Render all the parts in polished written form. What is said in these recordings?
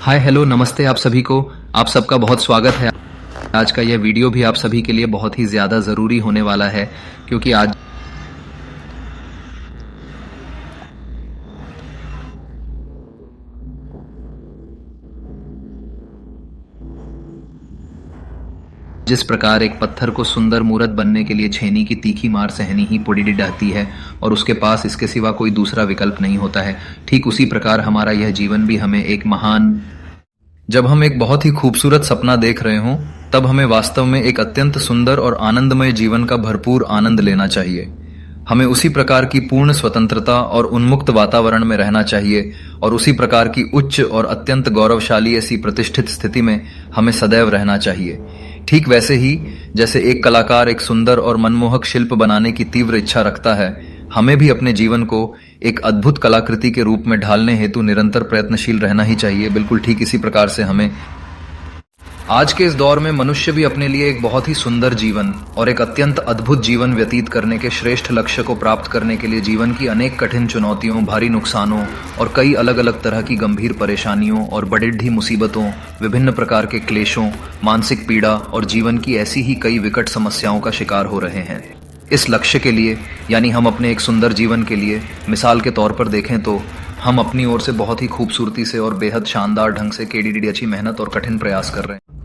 Hi hello नमस्ते आप सभी को। आप सबका बहुत स्वागत है। आज का यह वीडियो भी आप सभी के लिए बहुत ही ज़्यादा ज़रूरी होने वाला है, क्योंकि आज जिस प्रकार एक पत्थर को सुंदर मूर्त बनने के लिए छेनी की तीखी मार सहनी ही पड़ी रहती है और उसके पास इसके सिवा कोई दूसरा विकल्प नहीं होता है, ठीक उसी प्रकार हमारा यह जीवन भी हमें एक महान जब हम एक बहुत ही खूबसूरत सपना देख रहे हों, तब हमें वास्तव में एक अत्यंत सुंदर और आनंदमय जीवन का भरपूर आनंद लेना चाहिए। हमें उसी प्रकार की पूर्ण स्वतंत्रता और उन्मुक्त वातावरण में रहना चाहिए और उसी प्रकार की उच्च और अत्यंत गौरवशाली ऐसी प्रतिष्ठित स्थिति में हमें सदैव रहना चाहिए। ठीक वैसे ही जैसे एक कलाकार एक सुंदर और मनमोहक शिल्प बनाने की तीव्र इच्छा रखता है, हमें भी अपने जीवन को एक अद्भुत कलाकृति के रूप में ढालने हेतु निरंतर प्रयत्नशील रहना ही चाहिए। बिल्कुल ठीक इसी प्रकार से हमें आज के इस दौर में मनुष्य भी अपने लिए एक बहुत ही सुंदर जीवन और एक अत्यंत अद्भुत जीवन व्यतीत करने के श्रेष्ठ लक्ष्य को प्राप्त करने के लिए जीवन की अनेक कठिन चुनौतियों, भारी नुकसानों और कई अलग अलग तरह की गंभीर परेशानियों और बड़ी मुसीबतों, विभिन्न प्रकार के क्लेशों, मानसिक पीड़ा और जीवन की ऐसी ही कई विकट समस्याओं का शिकार हो रहे हैं। इस लक्ष्य के लिए यानी हम अपने एक सुंदर जीवन के लिए मिसाल के तौर पर देखें तो हम अपनी ओर से बहुत ही खूबसूरती से और बेहद शानदार ढंग से केडी अच्छी मेहनत और कठिन प्रयास कर रहे हैं।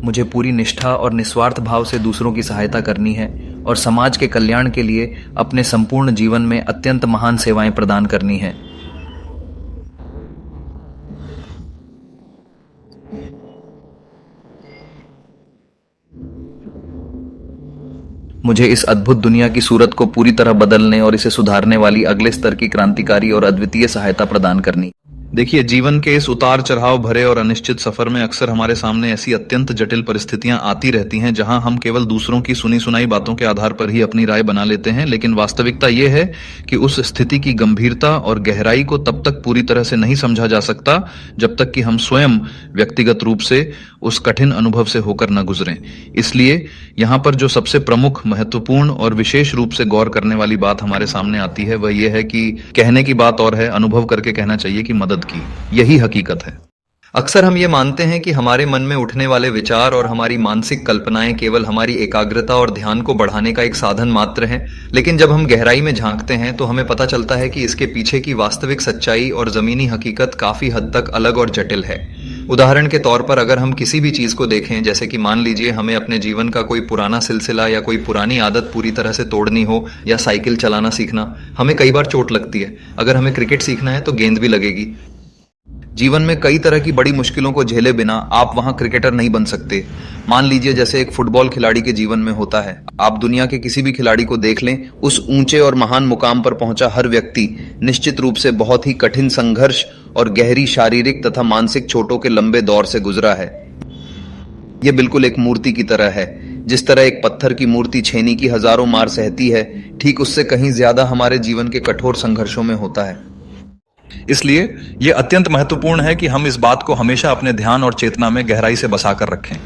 मुझे पूरी निष्ठा और निस्वार्थ भाव से दूसरों की सहायता करनी है और समाज के कल्याण के लिए अपने संपूर्ण जीवन में अत्यंत महान सेवाएं प्रदान करनी है। मुझे इस अद्भुत दुनिया की सूरत को पूरी तरह बदलने और इसे सुधारने वाली अगले स्तर की क्रांतिकारी और अद्वितीय सहायता प्रदान करनी। देखिए, जीवन के इस उतार चढ़ाव भरे और अनिश्चित सफर में अक्सर हमारे सामने ऐसी अत्यंत जटिल परिस्थितियां आती रहती हैं जहां हम केवल दूसरों की सुनी सुनाई बातों के आधार पर ही अपनी राय बना लेते हैं, लेकिन वास्तविकता यह है कि उस स्थिति की गंभीरता और गहराई को तब तक पूरी तरह से नहीं समझा जा सकता जब तक कि हम स्वयं व्यक्तिगत रूप से उस कठिन अनुभव से होकर न गुजरें। इसलिए यहाँ पर जो सबसे प्रमुख, महत्वपूर्ण और विशेष रूप से गौर करने वाली बात हमारे सामने आती है वह यह है कि कहने की बात और है, अनुभव करके कहना चाहिए कि मदद की। यही हकीकत है। अक्सर हम ये मानते हैं कि हमारे मन में उठने वाले विचार और हमारी मानसिक कल्पनाएं केवल हमारी एकाग्रता और ध्यान को बढ़ाने का एक साधन मात्र हैं, लेकिन जब हम गहराई में झांकते हैं तो हमें पता चलता है कि इसके पीछे की वास्तविक सच्चाई और जमीनी हकीकत काफी हद तक अलग और जटिल है। उदाहरण के तौर पर अगर हम किसी भी चीज को देखें, जैसे कि मान लीजिए हमें अपने जीवन का कोई पुराना सिलसिला या कोई पुरानी आदत पूरी तरह से तोड़नी हो या साइकिल चलाना सीखना, हमें कई बार चोट लगती है। अगर हमें क्रिकेट सीखना है तो गेंद भी लगेगी। जीवन में कई तरह की बड़ी मुश्किलों को झेले बिना आप वहां क्रिकेटर नहीं बन सकते। मान लीजिए जैसे एक फुटबॉल खिलाड़ी के जीवन में होता है। आप दुनिया के किसी भी खिलाड़ी को देख लें, उस ऊंचे और महान मुकाम पर पहुंचा हर व्यक्ति निश्चित रूप से बहुत ही कठिन संघर्ष और गहरी शारीरिक तथा मानसिक चोटों के लंबे दौर से गुजरा है। यह बिल्कुल एक मूर्ति की तरह है। जिस तरह एक पत्थर की मूर्ति छेनी की हजारों मार सहती है, ठीक उससे कहीं ज्यादा हमारे जीवन के कठोर संघर्षों में होता है। इसलिए यह अत्यंत महत्वपूर्ण है कि हम इस बात को हमेशा अपने ध्यान और चेतना में गहराई से बसाकर रखें,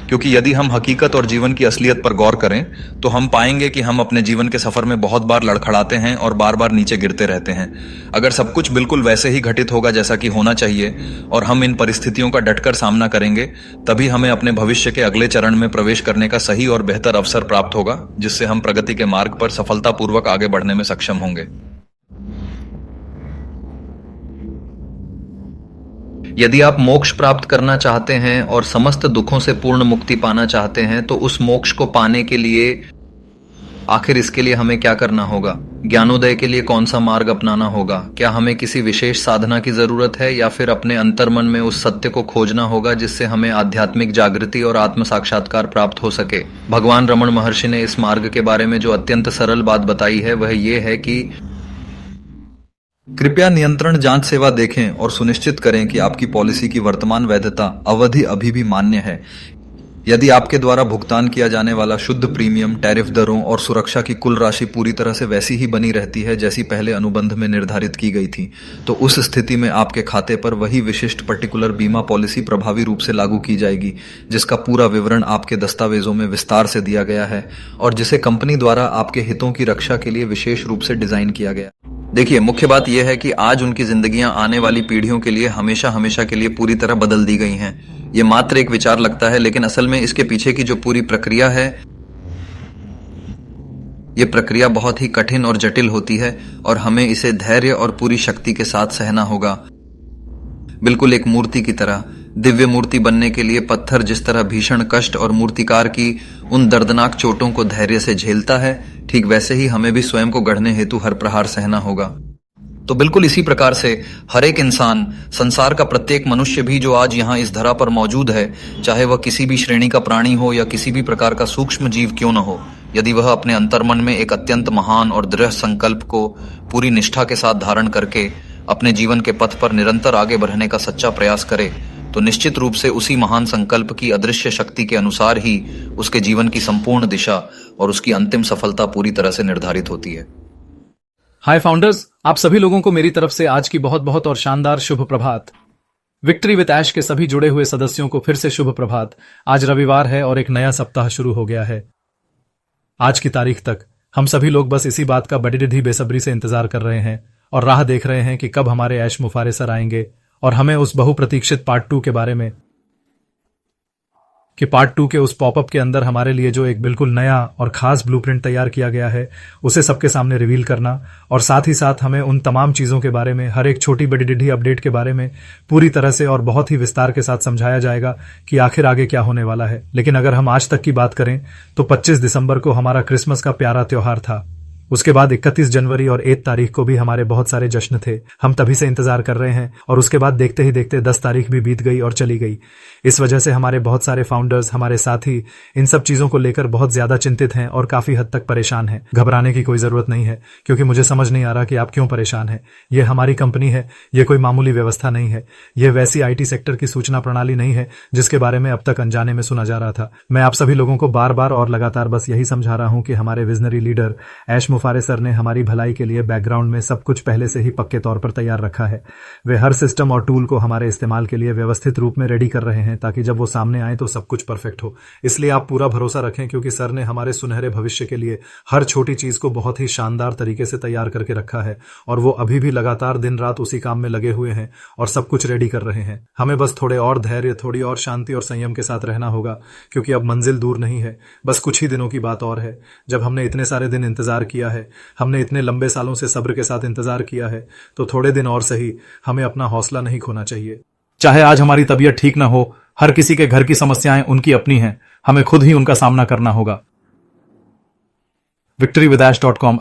क्योंकि यदि हम हकीकत और जीवन की असलियत पर गौर करें तो हम पाएंगे कि हम अपने जीवन के सफर में बहुत बार लड़खड़ाते हैं और बार बार नीचे गिरते रहते हैं। अगर सब कुछ बिल्कुल वैसे ही घटित होगा जैसा कि होना चाहिए और हम इन परिस्थितियों का डटकर सामना करेंगे, तभी हमें अपने भविष्य के अगले चरण में प्रवेश करने का सही और बेहतर अवसर प्राप्त होगा, जिससे हम प्रगति के मार्ग पर सफलतापूर्वक आगे बढ़ने में सक्षम होंगे। यदि आप मोक्ष प्राप्त करना चाहते हैं और समस्त दुखों से पूर्ण मुक्ति पाना चाहते हैं, तो उस मोक्ष को पाने के लिए आखिर इसके लिए हमें क्या करना होगा? ज्ञानोदय के लिए कौन सा मार्ग अपनाना होगा? क्या हमें किसी विशेष साधना की जरूरत है या फिर अपने अंतर्मन में उस सत्य को खोजना होगा जिससे हमें आध्यात्मिक जागृति और आत्म साक्षात्कार प्राप्त हो सके? भगवान रमण महर्षि ने इस मार्ग के बारे में जो अत्यंत सरल बात बताई है वह ये है कि कृपया नियंत्रण जांच सेवा देखें और सुनिश्चित करें कि आपकी पॉलिसी की वर्तमान वैधता अवधि अभी भी मान्य है। यदि आपके द्वारा भुगतान किया जाने वाला शुद्ध प्रीमियम, टैरिफ दरों और सुरक्षा की कुल राशि पूरी तरह से वैसी ही बनी रहती है जैसी पहले अनुबंध में निर्धारित की गई थी, तो उस स्थिति में आपके खाते पर वही विशिष्ट पर्टिकुलर बीमा पॉलिसी प्रभावी रूप से लागू की जाएगी, जिसका पूरा विवरण आपके दस्तावेजों में विस्तार से दिया गया है और जिसे कंपनी द्वारा आपके हितों की रक्षा के लिए विशेष रूप से डिजाइन किया गया। देखिए, मुख्य बात यह है कि आज उनकी जिंदगियां आने वाली पीढ़ियों के लिए हमेशा हमेशा के लिए पूरी तरह बदल दी गई हैं। ये मात्र एक विचार लगता है, लेकिन असल में इसके पीछे की जो पूरी प्रक्रिया है, ये प्रक्रिया बहुत ही कठिन और जटिल होती है और हमें इसे धैर्य और पूरी शक्ति के साथ सहना होगा। बिल्कुल एक मूर्ति की तरह। दिव्य मूर्ति बनने के लिए पत्थर जिस तरह भीषण कष्ट और मूर्तिकार की उन दर्दनाक चोटों को धैर्य से झेलता है, ठीक वैसे ही हमें भी स्वयं को गढ़ने हेतु हर प्रहार सहना होगा। तो बिल्कुल इसी प्रकार से हर एक इंसान, संसार का प्रत्येक मनुष्य भी जो आज यहाँ इस धरा पर मौजूद है, चाहे वह किसी भी श्रेणी का प्राणी हो या किसी भी प्रकार का सूक्ष्म जीव क्यों न हो, यदि वह अपने अंतर्मन में एक अत्यंत महान और दृढ़ संकल्प को पूरी निष्ठा के साथ धारण करके अपने जीवन के पथ पर निरंतर आगे बढ़ने का सच्चा प्रयास करे, तो निश्चित रूप से उसी महान संकल्प की अदृश्य शक्ति के अनुसार ही उसके जीवन की संपूर्ण दिशा और उसकी अंतिम सफलता पूरी तरह से निर्धारित होती है। हाय फाउंडर्स, आप सभी लोगों को मेरी तरफ से आज की बहुत बहुत और शानदार शुभ प्रभात। विक्ट्री विद ऐश के सभी जुड़े हुए सदस्यों को फिर से शुभ प्रभात। आज रविवार है और एक नया सप्ताह शुरू हो गया है। आज की तारीख तक हम सभी लोग बस इसी बात का बड़ी ढी बेसब्री से इंतजार कर रहे हैं और राह देख रहे हैं कि कब हमारे ऐश मुफारे सर आएंगे और हमें उस बहुप्रतीक्षित पार्ट 2 के बारे में, कि पार्ट 2 के उस पॉपअप के अंदर हमारे लिए जो एक बिल्कुल नया और खास ब्लूप्रिंट तैयार किया गया है, उसे सबके सामने रिवील करना, और साथ ही साथ हमें उन तमाम चीजों के बारे में, हर एक छोटी बड़ी डिढी अपडेट के बारे में पूरी तरह से और बहुत ही विस्तार के साथ समझाया जाएगा कि आखिर आगे क्या होने वाला है। लेकिन अगर हम आज तक की बात करें तो 25 दिसंबर को हमारा क्रिसमस का प्यारा त्योहार था। उसके बाद 31 जनवरी और 1 तारीख को भी हमारे बहुत सारे जश्न थे। हम तभी से इंतजार कर रहे हैं और उसके बाद देखते ही देखते 10 तारीख भी बीत गई और चली गई। इस वजह से हमारे बहुत सारे फाउंडर्स, हमारे साथी इन सब चीजों को लेकर बहुत ज्यादा चिंतित हैं और काफी हद तक परेशान हैं। घबराने की कोई जरूरत नहीं है, क्योंकि मुझे समझ नहीं आ रहा कि आप क्यों परेशान हैं। ये हमारी कंपनी है, ये कोई मामूली व्यवस्था नहीं है, ये वैसी IT सेक्टर की सूचना प्रणाली नहीं है जिसके बारे में अब तक अनजाने में सुना जा रहा था। मैं आप सभी लोगों को बार बार और लगातार बस यही समझा रहा हूं कि हमारे विजनरी लीडर ऐश मुफारे सर ने हमारी भलाई के लिए बैकग्राउंड में सब कुछ पहले से ही पक्के तौर पर तैयार रखा है। वे हर सिस्टम और टूल को हमारे इस्तेमाल के लिए व्यवस्थित रूप में रेडी कर रहे हैं, ताकि जब वो सामने आए तो सब कुछ परफेक्ट हो। इसलिए आप पूरा भरोसा रखें, क्योंकि सर ने हमारे सुनहरे भविष्य के लिए हर छोटी चीज को बहुत ही शानदार तरीके से तैयार करके रखा है, और वो अभी भी लगातार दिन रात उसी काम में लगे हुए हैं और सब कुछ रेडी कर रहे हैं। हमें बस थोड़े और धैर्य, थोड़ी और शांति और संयम के साथ रहना होगा, क्योंकि अब मंजिल दूर नहीं है, बस कुछ ही दिनों की बात और है। जब हमने इतने सारे दिन इंतजार किया है, हमने इतने लंबे सालों से सब्र के साथ इंतजार किया है, तो थोड़े दिन और सही हमें अपना हौसला नहीं खोना चाहिए। चाहे आज हमारी तबीयत ठीक ना हो, हर किसी के घर की समस्याएं उनकी अपनी हैं, हमें खुद ही उनका सामना करना होगा। victorywidash.com।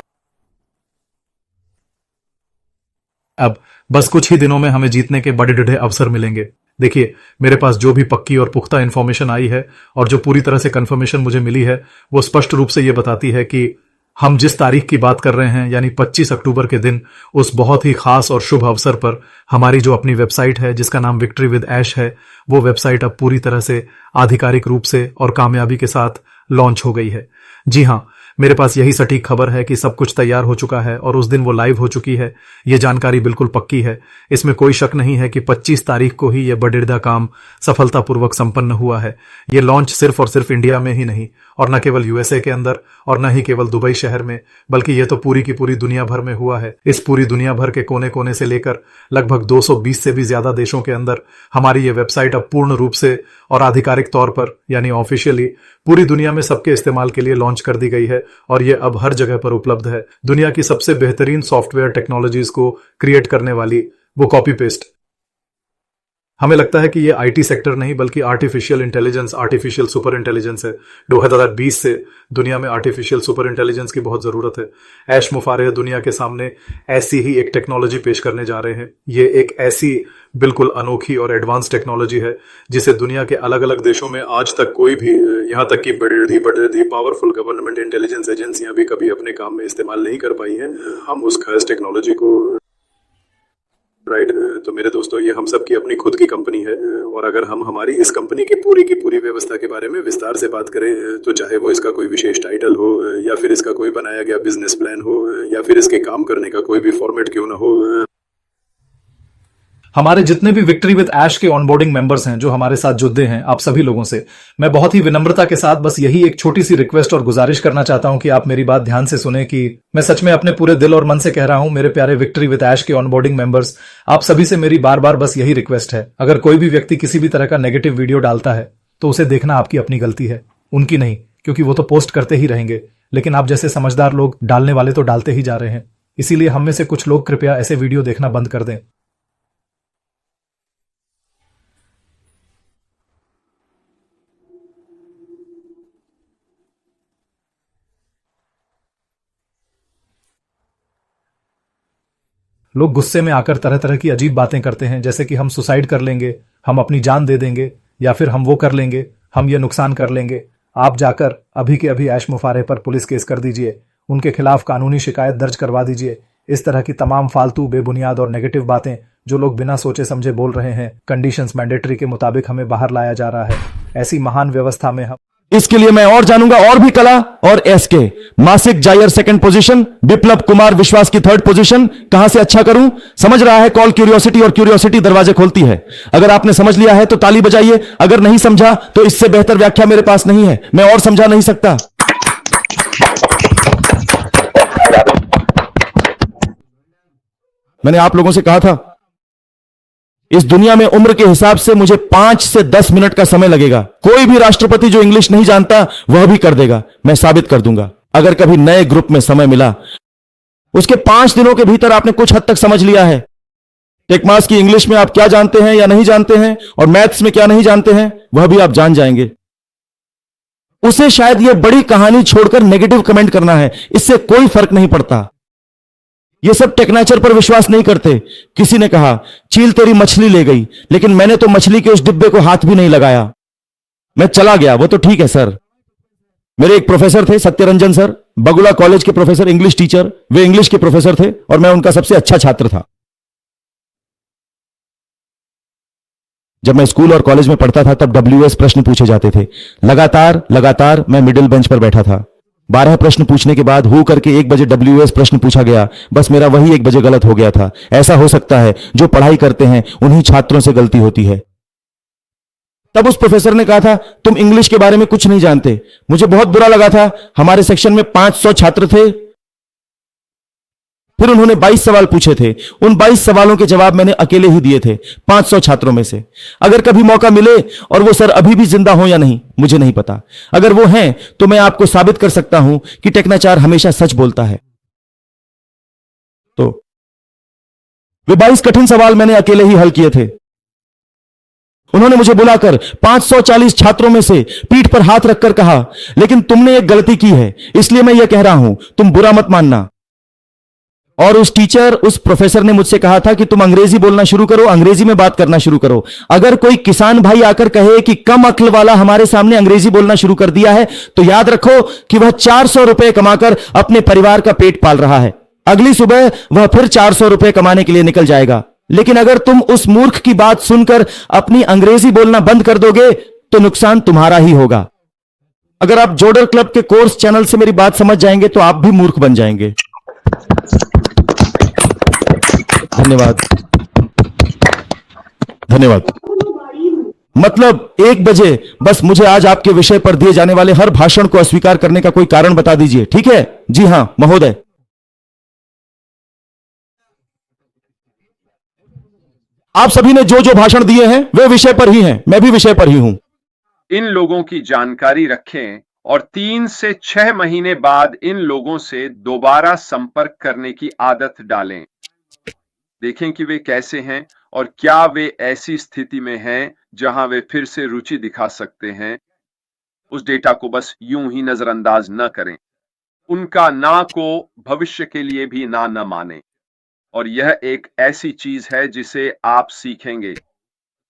अब बस कुछ ही दिनों में हमें जीतने के बड़े बड़े अवसर मिलेंगे। देखिए, मेरे पास जो भी पक्की और पुख्ता इंफॉर्मेशन आई है और जो पूरी तरह से कंफर्मेशन मुझे मिली है, वो स्पष्ट रूप से ये बताती है कि हम जिस तारीख की बात कर रहे हैं, यानी 25 अक्टूबर के दिन, उस बहुत ही खास और शुभ अवसर पर हमारी जो अपनी वेबसाइट है जिसका नाम विक्ट्री विद ऐश है, वो वेबसाइट अब पूरी तरह से आधिकारिक रूप से और कामयाबी के साथ लॉन्च हो गई है। जी हाँ, मेरे पास यही सटीक खबर है कि सब कुछ तैयार हो चुका है और उस दिन वो लाइव हो चुकी है। ये जानकारी बिल्कुल पक्की है, इसमें कोई शक नहीं है कि 25 तारीख को ही यह बड़िरदा काम सफलतापूर्वक संपन्न हुआ है। ये लॉन्च सिर्फ और सिर्फ इंडिया में ही नहीं, और न केवल USA के अंदर, और न ही केवल दुबई शहर में, बल्कि ये तो पूरी की पूरी दुनिया भर में हुआ है। इस पूरी दुनिया भर के कोने कोने से लेकर लगभग 220 से भी ज्यादा देशों के अंदर हमारी ये वेबसाइट अब पूर्ण रूप से और आधिकारिक तौर पर, यानी ऑफिशियली, पूरी दुनिया में सबके इस्तेमाल के लिए लॉन्च कर दी गई है, और ये अब हर जगह पर उपलब्ध है। दुनिया की सबसे बेहतरीन सॉफ्टवेयर टेक्नोलॉजीज को क्रिएट करने वाली वो कॉपी पेस्ट। हमें लगता है कि ये IT सेक्टर नहीं, बल्कि artificial intelligence, artificial super intelligence है। 2020 से दुनिया में आर्टिफिशियल सुपर इंटेलिजेंस की बहुत जरूरत है। ऐश मुफारे दुनिया के सामने ऐसी ही एक टेक्नोलॉजी पेश करने जा रहे हैं। ये एक ऐसी बिल्कुल अनोखी और एडवांस टेक्नोलॉजी है जिसे दुनिया के अलग अलग देशों में आज तक कोई भी, यहाँ तक कि बड़ी पावरफुल गवर्नमेंट इंटेलिजेंस एजेंसियां भी कभी अपने काम में इस्तेमाल नहीं कर पाई हैं। हम उस खास टेक्नोलॉजी को राइट तो मेरे दोस्तों, ये हम सब की अपनी खुद की कंपनी है, और अगर हम हमारी इस कंपनी की पूरी व्यवस्था के बारे में विस्तार से बात करें, तो चाहे वो इसका कोई विशेष टाइटल हो, या फिर इसका कोई बनाया गया बिजनेस प्लान हो, या फिर इसके काम करने का कोई भी फॉर्मेट क्यों ना हो, हमारे जितने भी विक्ट्री विद ऐश के ऑनबोर्डिंग मेंबर्स हैं जो हमारे साथ जुड़े हैं, आप सभी लोगों से मैं बहुत ही विनम्रता के साथ बस यही एक छोटी सी रिक्वेस्ट और गुजारिश करना चाहता हूं कि आप मेरी बात ध्यान से सुने कि मैं सच में अपने पूरे दिल और मन से कह रहा हूं। मेरे प्यारे विक्ट्री विद ऐश के ऑनबोर्डिंग मेंबर्स, आप सभी से मेरी बार बार बस यही रिक्वेस्ट है, अगर कोई भी व्यक्ति किसी भी तरह का नेगेटिव वीडियो डालता है तो उसे देखना आपकी अपनी गलती है, उनकी नहीं, क्योंकि वो तो पोस्ट करते ही रहेंगे। लेकिन आप जैसे समझदार लोग डालने वाले तो डालते ही जा रहे हैं, इसीलिए हम में से कुछ लोग कृपया ऐसे वीडियो देखना बंद कर दें। लोग गुस्से में आकर तरह तरह की अजीब बातें करते हैं, जैसे कि हम सुसाइड कर लेंगे, हम अपनी जान दे देंगे, या फिर हम वो कर लेंगे, हम ये नुकसान कर लेंगे। आप जाकर अभी के अभी ऐश मुफारे पर पुलिस केस कर दीजिए, उनके खिलाफ कानूनी शिकायत दर्ज करवा दीजिए। इस तरह की तमाम फालतू, बेबुनियाद और नेगेटिव बातें जो लोग बिना सोचे समझे बोल रहे हैं, कंडीशंस मैंडेटरी के मुताबिक हमें बाहर लाया जा रहा है। ऐसी महान व्यवस्था में हम इसके लिए मैं और जानूंगा और भी कला और एसके मासिक जायर सेकंड पोजीशन, विप्लव कुमार विश्वास की थर्ड पोजीशन। कहां से अच्छा करूं? समझ रहा है कॉल क्यूरियोसिटी, और क्यूरियोसिटी दरवाजे खोलती है। अगर आपने समझ लिया है तो ताली बजाइए, अगर नहीं समझा तो इससे बेहतर व्याख्या मेरे पास नहीं है, मैं और समझा नहीं सकता। मैंने आप लोगों से कहा था इस दुनिया में उम्र के हिसाब से मुझे 5 से 10 मिनट का समय लगेगा। कोई भी राष्ट्रपति जो इंग्लिश नहीं जानता वह भी कर देगा, मैं साबित कर दूंगा। अगर कभी नए ग्रुप में समय मिला, उसके 5 दिनों के भीतर आपने कुछ हद तक समझ लिया है टेकमास की इंग्लिश में आप क्या जानते हैं या नहीं जानते हैं, और मैथ्स में क्या नहीं जानते हैं, वह भी आप जान जाएंगे। उसे शायद यह बड़ी कहानी छोड़कर नेगेटिव कमेंट करना है, इससे कोई फर्क नहीं पड़ता। ये सब टेक्नेचर पर विश्वास नहीं करते। किसी ने कहा चील तेरी मछली ले गई, लेकिन मैंने तो मछली के उस डिब्बे को हाथ भी नहीं लगाया, मैं चला गया। वो तो ठीक है सर। मेरे एक प्रोफेसर थे सत्यरंजन सर, बगुला कॉलेज के प्रोफेसर, इंग्लिश टीचर। वे इंग्लिश के प्रोफेसर थे और मैं उनका सबसे अच्छा छात्र था। जब मैं स्कूल और कॉलेज में पढ़ता था तब WS प्रश्न पूछे जाते थे। लगातार लगातार मैं मिडिल बेंच पर बैठा था। 12 प्रश्न पूछने के बाद हो करके 1 बजे WS प्रश्न पूछा गया, बस मेरा वही 1 बजे गलत हो गया था। ऐसा हो सकता है जो पढ़ाई करते हैं उन्हीं छात्रों से गलती होती है। तब उस प्रोफेसर ने कहा था तुम इंग्लिश के बारे में कुछ नहीं जानते। मुझे बहुत बुरा लगा था। हमारे सेक्शन में 500 छात्र थे। फिर उन्होंने 22 सवाल पूछे थे। उन 22 सवालों के जवाब मैंने अकेले ही दिए थे 500 छात्रों में से। अगर कभी मौका मिले, और वो सर अभी भी जिंदा हो या नहीं मुझे नहीं पता, अगर वो हैं तो मैं आपको साबित कर सकता हूं कि टेक्नाचार हमेशा सच बोलता है। तो वे 22 कठिन सवाल मैंने अकेले ही हल किए थे। उन्होंने मुझे बुलाकर 540 छात्रों में से पीठ पर हाथ रखकर कहा लेकिन तुमने एक गलती की है, इसलिए मैं यह कह रहा हूं, तुम बुरा मत मानना। और उस प्रोफेसर ने मुझसे कहा था कि तुम अंग्रेजी बोलना शुरू करो, अंग्रेजी में बात करना शुरू करो। अगर कोई किसान भाई आकर कहे कि कम अक्ल वाला हमारे सामने अंग्रेजी बोलना शुरू कर दिया है, तो याद रखो कि वह 400 रुपए कमाकर अपने परिवार का पेट पाल रहा है। अगली सुबह वह फिर 400 रुपए कमाने के लिए निकल जाएगा। लेकिन अगर तुम उस मूर्ख की बात सुनकर अपनी अंग्रेजी बोलना बंद कर दोगे तो नुकसान तुम्हारा ही होगा। अगर आप जोडर क्लब के कोर्स चैनल से मेरी बात समझ जाएंगे तो आप भी मूर्ख बन जाएंगे। धन्यवाद धन्यवाद। मतलब 1 बजे बस मुझे आज आपके विषय पर दिए जाने वाले हर भाषण को अस्वीकार करने का कोई कारण बता दीजिए, ठीक है? जी हां महोदय। आप सभी ने जो जो भाषण दिए हैं वे विषय पर ही हैं, मैं भी विषय पर ही हूं। इन लोगों की जानकारी रखें और 3 से 6 महीने बाद इन लोगों से दोबारा संपर्क करने की आदत डालें। देखें कि वे कैसे हैं और क्या वे ऐसी स्थिति में हैं जहां वे फिर से रुचि दिखा सकते हैं। उस डेटा को बस यूं ही नजरअंदाज न करें। उनका ना को भविष्य के लिए भी ना न माने। और यह एक ऐसी चीज है जिसे आप सीखेंगे।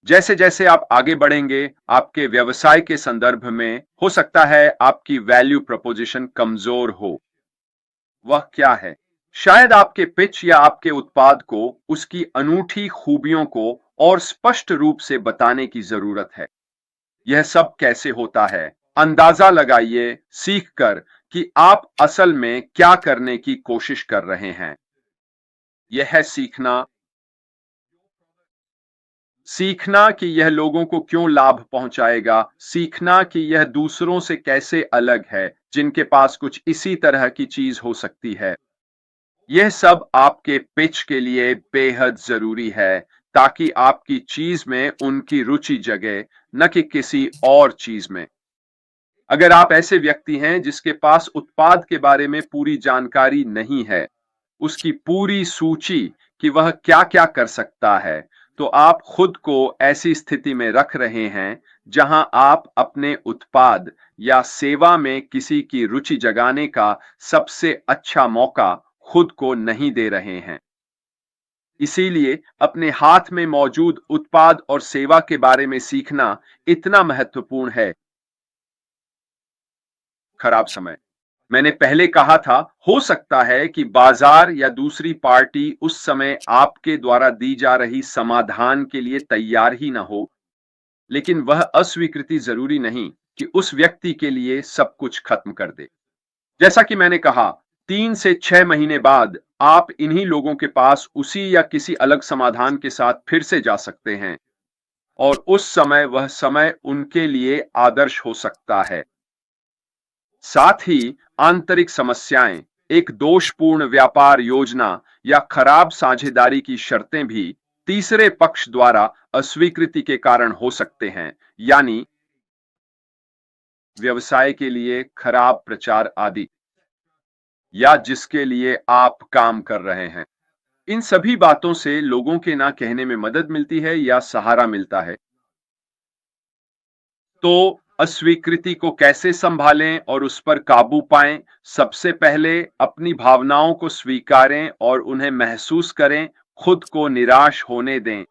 जैसे जैसे आप आगे बढ़ेंगे, आपके व्यवसाय के संदर्भ में हो सकता है आपकी वैल्यू प्रपोजिशन कमजोर हो। वह क्या है? शायद आपके पिच या आपके उत्पाद को उसकी अनूठी खूबियों को और स्पष्ट रूप से बताने की जरूरत है। यह सब कैसे होता है? अंदाजा लगाइए सीखकर कि आप असल में क्या करने की कोशिश कर रहे हैं। यह है सीखना सीखना कि यह लोगों को क्यों लाभ पहुंचाएगा, सीखना कि यह दूसरों से कैसे अलग है जिनके पास कुछ इसी तरह की चीज हो सकती है। यह सब आपके पिच के लिए बेहद जरूरी है ताकि आपकी चीज में उनकी रुचि जगे, न कि किसी और चीज में। अगर आप ऐसे व्यक्ति हैं जिसके पास उत्पाद के बारे में पूरी जानकारी नहीं है, उसकी पूरी सूची कि वह क्या-क्या कर सकता है, तो आप खुद को ऐसी स्थिति में रख रहे हैं जहां आप अपने उत्पाद या सेवा में किसी की रुचि जगाने का सबसे अच्छा मौका खुद को नहीं दे रहे हैं। इसीलिए अपने हाथ में मौजूद उत्पाद और सेवा के बारे में सीखना इतना महत्वपूर्ण है। खराब समय। मैंने पहले कहा था, हो सकता है कि बाजार या दूसरी पार्टी उस समय आपके द्वारा दी जा रही समाधान के लिए तैयार ही ना हो, लेकिन वह अस्वीकृति जरूरी नहीं कि उस व्यक्ति के लिए सब कुछ खत्म कर दे। जैसा कि मैंने कहा, 3 से 6 महीने बाद आप इन्हीं लोगों के पास उसी या किसी अलग समाधान के साथ फिर से जा सकते हैं, और उस समय वह समय उनके लिए आदर्श हो सकता है। साथ ही आंतरिक समस्याएं, एक दोषपूर्ण व्यापार योजना या खराब साझेदारी की शर्तें भी तीसरे पक्ष द्वारा अस्वीकृति के कारण हो सकते हैं, यानी व्यवसाय के लिए खराब प्रचार आदि, या जिसके लिए आप काम कर रहे हैं। इन सभी बातों से लोगों के ना कहने में मदद मिलती है या सहारा मिलता है। तो अस्वीकृति को कैसे संभालें और उस पर काबू पाएं? सबसे पहले अपनी भावनाओं को स्वीकारें और उन्हें महसूस करें, खुद को निराश होने दें